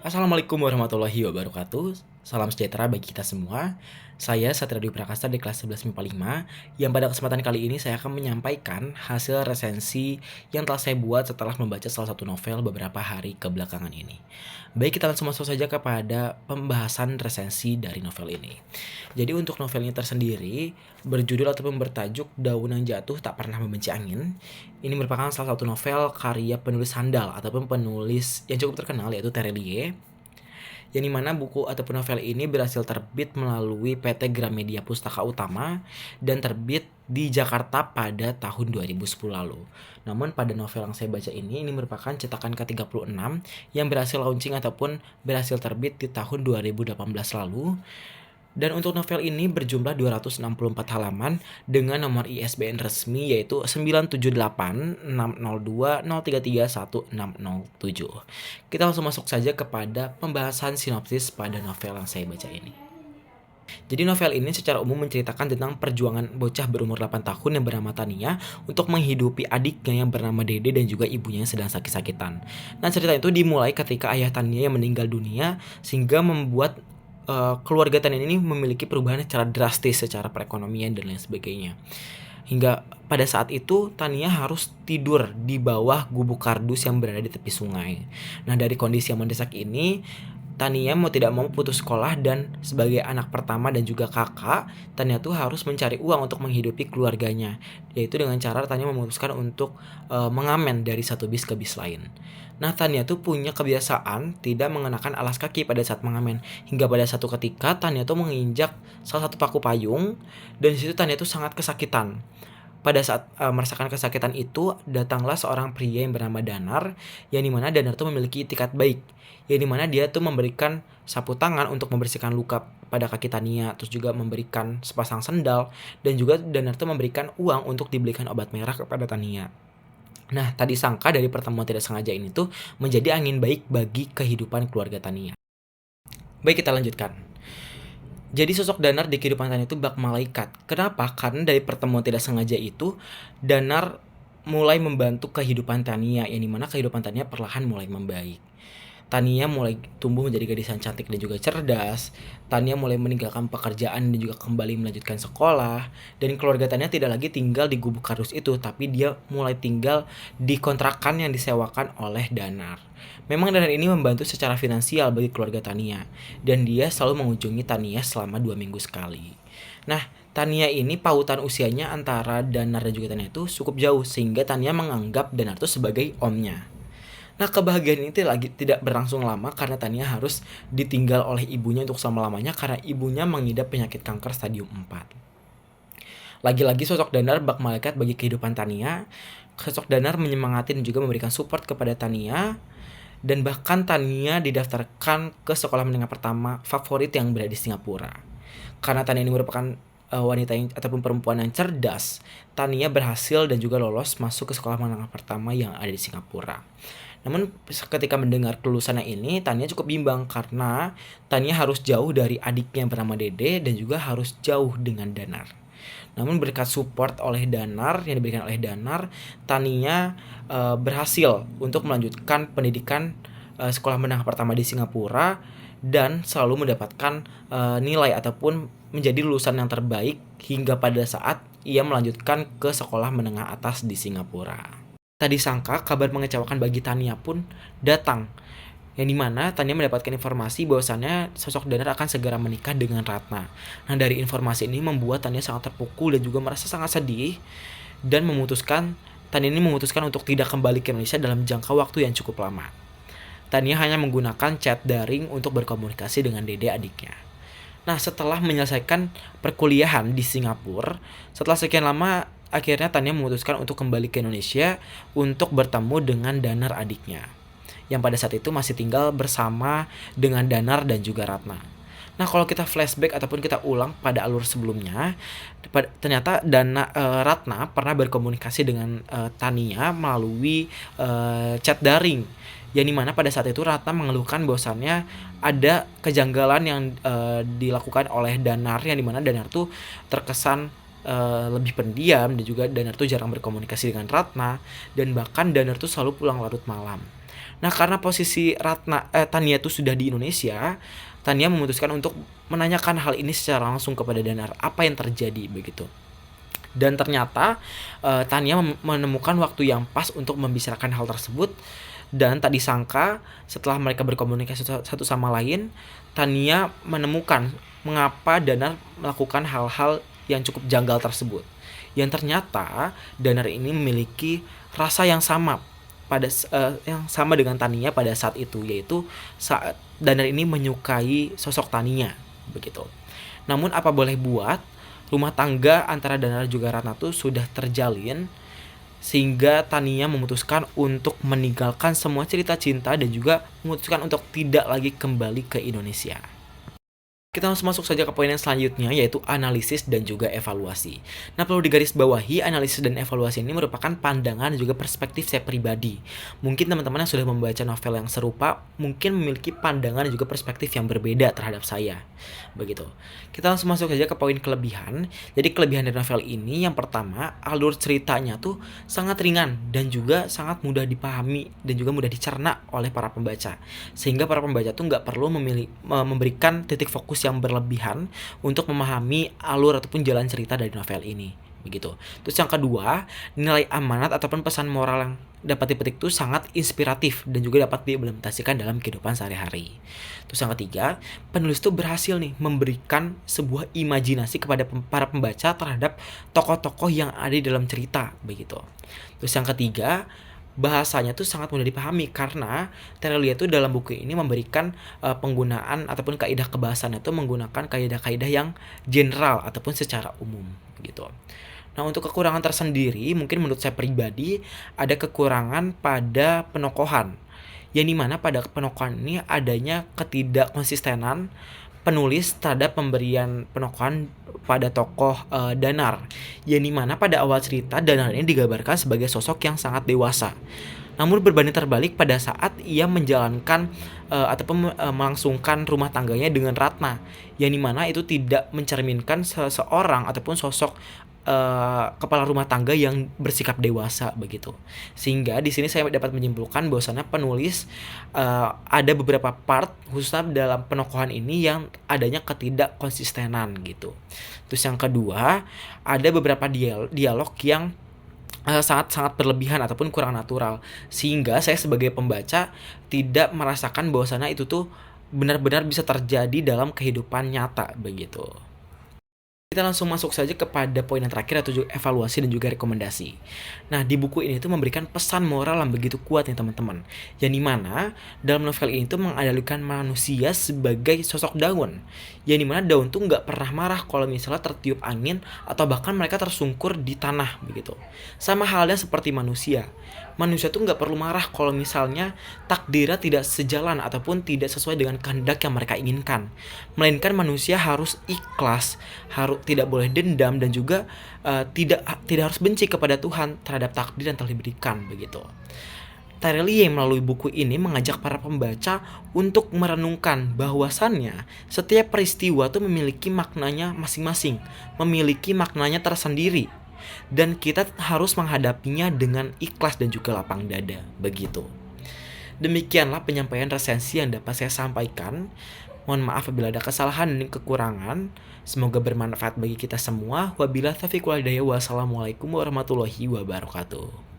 Assalamualaikum warahmatullahi wabarakatuh. Salam sejahtera bagi kita semua. Saya Satria Dwi Prakasa di kelas 11 MIPA 5, yang pada kesempatan kali ini saya akan menyampaikan hasil resensi yang telah saya buat setelah membaca salah satu novel beberapa hari kebelakangan ini. Baik, kita langsung masuk saja kepada pembahasan resensi dari novel ini. Jadi untuk novelnya tersendiri berjudul ataupun bertajuk Daun yang Jatuh Tak Pernah Membenci Angin. Ini merupakan salah satu novel karya penulis handal ataupun penulis yang cukup terkenal, yaitu Terelie, yang dimana buku ataupun novel ini berhasil terbit melalui PT Gramedia Pustaka Utama dan terbit di Jakarta pada tahun 2010 lalu. Namun pada novel yang saya baca ini merupakan cetakan ke-36 yang berhasil launching ataupun berhasil terbit di tahun 2018 lalu. Dan untuk novel ini berjumlah 264 halaman dengan nomor ISBN resmi yaitu 9786020331607. Kita langsung masuk saja kepada pembahasan sinopsis pada novel yang saya baca ini. Jadi novel ini secara umum menceritakan tentang perjuangan bocah berumur 8 tahun yang bernama Tania untuk menghidupi adiknya yang bernama Dede dan juga ibunya yang sedang sakit-sakitan. Nah, cerita itu dimulai ketika ayah Tania yang meninggal dunia sehingga membuat keluarga Tania ini memiliki perubahan secara drastis secara perekonomian dan lain sebagainya. Hingga pada saat itu Tania harus tidur di bawah gubuk kardus yang berada di tepi sungai. Nah, dari kondisi yang mendesak ini, Tania mau tidak mau putus sekolah dan sebagai anak pertama dan juga kakak, Tania tuh harus mencari uang untuk menghidupi keluarganya. Yaitu dengan cara Tania memutuskan untuk mengamen dari satu bis ke bis lain. Nah, Tania tuh punya kebiasaan tidak mengenakan alas kaki pada saat mengamen. Hingga pada satu ketika Tania tuh menginjak salah satu paku payung dan di situ Tania tuh sangat kesakitan. Pada saat merasakan kesakitan itu, datanglah seorang pria yang bernama Danar, yang dimana Danar tuh memiliki itikat baik, yang dimana dia tuh memberikan sapu tangan untuk membersihkan luka pada kaki Tania, terus juga memberikan sepasang sendal, dan juga Danar tuh memberikan uang untuk dibelikan obat merah kepada Tania. Nah, tadi sangka dari pertemuan tidak sengaja ini tuh menjadi angin baik bagi kehidupan keluarga Tania. Baik, kita lanjutkan. Jadi sosok Danar di kehidupan Tania itu bak malaikat. Kenapa? Karena dari pertemuan tidak sengaja itu, Danar mulai membantu kehidupan Tania, yang dimana kehidupan Tania perlahan mulai membaik. Tania mulai tumbuh menjadi gadis yang cantik dan juga cerdas. Tania mulai meninggalkan pekerjaan dan juga kembali melanjutkan sekolah. Dan keluarga Tania tidak lagi tinggal di gubuk kardus itu, tapi dia mulai tinggal di kontrakan yang disewakan oleh Danar. Memang Danar ini membantu secara finansial bagi keluarga Tania, dan dia selalu mengunjungi Tania selama 2 minggu sekali. Nah, Tania ini pautan usianya antara Danar dan juga Tania itu cukup jauh, sehingga Tania menganggap Danar itu sebagai omnya. Nah, kebahagiaan ini tidak berlangsung lama karena Tania harus ditinggal oleh ibunya untuk selama-lamanya karena ibunya mengidap penyakit kanker stadium 4. Lagi-lagi sosok Danar bak malaikat bagi kehidupan Tania. Sosok Danar menyemangati dan juga memberikan support kepada Tania. Dan bahkan Tania didaftarkan ke sekolah menengah pertama favorit yang berada di Singapura. Karena Tania ini merupakan wanita yang, ataupun perempuan yang cerdas, Tania berhasil dan juga lolos masuk ke sekolah menengah pertama yang ada di Singapura. Namun ketika mendengar kelulusannya ini, Tania cukup bimbang karena Tania harus jauh dari adiknya yang bernama Dede dan juga harus jauh dengan Danar. Namun berkat support oleh Danar yang diberikan oleh Danar, Tania berhasil untuk melanjutkan pendidikan sekolah menengah pertama di Singapura dan selalu mendapatkan nilai ataupun menjadi lulusan yang terbaik hingga pada saat ia melanjutkan ke sekolah menengah atas di Singapura. Tadi sangka kabar mengecewakan bagi Tania pun datang, yang dimana Tania mendapatkan informasi bahwasannya sosok Danar akan segera menikah dengan Ratna. Nah, dari informasi ini membuat Tania sangat terpukul dan juga merasa sangat sedih dan Tania ini memutuskan untuk tidak kembali ke Indonesia dalam jangka waktu yang cukup lama. Tania hanya menggunakan chat daring untuk berkomunikasi dengan Dede adiknya. Nah, setelah menyelesaikan perkuliahan di Singapura, setelah sekian lama akhirnya Tania memutuskan untuk kembali ke Indonesia untuk bertemu dengan Danar adiknya, yang pada saat itu masih tinggal bersama dengan Danar dan juga Ratna. Nah, kalau kita flashback ataupun kita ulang pada alur sebelumnya, ternyata Ratna pernah berkomunikasi dengan Tania melalui chat daring, yang dimana pada saat itu Ratna mengeluhkan bahwasannya ada kejanggalan yang dilakukan oleh Danar, yang dimana Danar tuh terkesan lebih pendiam dan juga Danar tuh jarang berkomunikasi dengan Ratna, dan bahkan Danar tuh selalu pulang larut malam. Nah, karena posisi Tania itu sudah di Indonesia, Tania memutuskan untuk menanyakan hal ini secara langsung kepada Danar, apa yang terjadi begitu. Dan ternyata Tania menemukan waktu yang pas untuk membicarakan hal tersebut. Dan tak disangka setelah mereka berkomunikasi satu sama lain, Tania menemukan mengapa Danar melakukan hal-hal yang cukup janggal tersebut. Yang ternyata Danar ini memiliki rasa yang sama yang sama dengan Tania pada saat itu, yaitu saat Danar ini menyukai sosok Tania begitu. Namun apa boleh buat, rumah tangga antara Danar juga Ratna tuh sudah terjalin, sehingga Tania memutuskan untuk meninggalkan semua cerita cinta dan juga memutuskan untuk tidak lagi kembali ke Indonesia. Kita langsung masuk saja ke poin yang selanjutnya, yaitu analisis dan juga evaluasi. Nah, perlu digarisbawahi, analisis dan evaluasi ini merupakan pandangan dan juga perspektif saya pribadi. Mungkin teman-teman yang sudah membaca novel yang serupa mungkin memiliki pandangan dan juga perspektif yang berbeda terhadap saya. Begitu. Kita langsung masuk saja ke poin kelebihan. Jadi kelebihan dari novel ini yang pertama, alur ceritanya tuh sangat ringan dan juga sangat mudah dipahami dan juga mudah dicerna oleh para pembaca. Sehingga para pembaca tuh nggak perlu memberikan titik fokus yang berlebihan untuk memahami alur ataupun jalan cerita dari novel ini begitu. Terus yang kedua, nilai amanat ataupun pesan moral yang dapat dipetik itu sangat inspiratif dan juga dapat diimplementasikan dalam kehidupan sehari-hari. Terus yang ketiga, penulis itu berhasil nih memberikan sebuah imajinasi kepada para pembaca terhadap tokoh-tokoh yang ada di dalam cerita begitu. Terus yang ketiga, bahasanya tuh sangat mudah dipahami karena Terelia tuh dalam buku ini memberikan penggunaan ataupun kaidah kebahasannya tuh menggunakan kaidah-kaidah yang general ataupun secara umum gitu. Nah, untuk kekurangan tersendiri mungkin menurut saya pribadi ada kekurangan pada penokohan. Yang dimana pada penokohan ini adanya ketidakkonsistenan penulis terhadap pemberian penokohan pada tokoh Danar, yang dimana pada awal cerita Danar ini digambarkan sebagai sosok yang sangat dewasa. Namun berbanding terbalik pada saat ia menjalankan ataupun melangsungkan rumah tangganya dengan Ratna, yang dimana itu tidak mencerminkan seseorang ataupun sosok kepala rumah tangga yang bersikap dewasa begitu. Sehingga di sini saya dapat menyimpulkan bahwasannya penulis ada beberapa part khususnya dalam penokohan ini yang adanya ketidakkonsistenan gitu. Terus yang kedua, ada beberapa dialog yang sangat-sangat berlebihan ataupun kurang natural, sehingga saya sebagai pembaca tidak merasakan bahwasannya itu tuh benar-benar bisa terjadi dalam kehidupan nyata begitu. Kita langsung masuk saja kepada poin yang terakhir, yaitu evaluasi dan juga rekomendasi. Nah, di buku ini tuh memberikan pesan moral yang begitu kuat nih teman-teman. Yang dimana dalam novel ini tuh mengadalikan manusia sebagai sosok daun. Yang dimana daun tuh nggak pernah marah kalau misalnya tertiup angin atau bahkan mereka tersungkur di tanah begitu. Sama halnya seperti manusia. Manusia tuh nggak perlu marah kalau misalnya takdirnya tidak sejalan ataupun tidak sesuai dengan kehendak yang mereka inginkan. Melainkan manusia harus ikhlas, tidak boleh dendam dan juga tidak harus benci kepada Tuhan terhadap takdir yang telah diberikan begitu. Terelia melalui buku ini mengajak para pembaca untuk merenungkan bahwasannya setiap peristiwa itu memiliki maknanya masing-masing, memiliki maknanya tersendiri. Dan kita harus menghadapinya dengan ikhlas dan juga lapang dada begitu. Demikianlah penyampaian resensi yang dapat saya sampaikan. Mohon maaf apabila ada kesalahan dan kekurangan. Semoga bermanfaat bagi kita semua. Wabillahi taufiq wal hidayah. Wassalamualaikum warahmatullahi wabarakatuh.